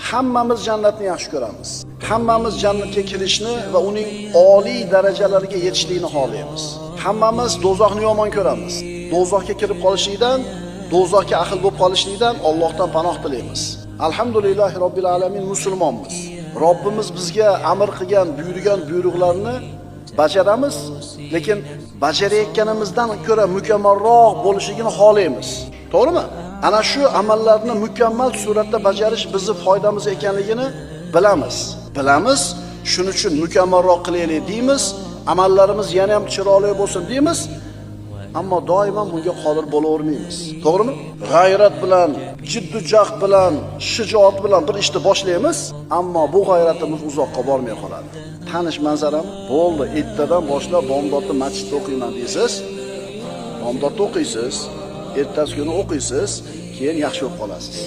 hammamiz jannatni yaxshi ko'ramiz. Hammamiz jannatga kirishni va uning oliy darajalarga yetishlikni xohlaymiz. Hammamiz do'zaxni yomon ko'ramiz. Do'zaxga kirib qolishlikdan, do'zaxga ahil bo'lib qolishlikdan Allohdan panoh tilaymiz. Alhamdulillah robbil alamin musulmonmiz. Robbimiz bizga amr qilgan, buyurgan buyruqlarni bajaramiz, lekin bajarayotganimizdan ko'ra mukammalroq bo'lishligini xohlaymiz. To'g'rimi? Ana shu amallarni mukammal suratda bajarish bizning foydamiz ekanligini bilamiz. Shuning uchun mukammalroq qilaylik deymiz. Amallarimiz yana ham chiroyli bo'lsin deymiz. Ammo doimo bunga qodir bo'lavermaymiz. To'g'rimi? G'ayrat bilan, jiddiy jahd bilan, shijoat bilan bir ishni boshlaymiz, ammo bu g'ayratimiz uzoqqa bormay qoladi. Tanish manzarami? Bo'ldi, ertadan boshlab bomdodni masjidda o'qiyman deysiz. Bomdodda o'qiysiz, ertasi kuni o'qiysiz, keyin yaxshi bo'lib qolasiz.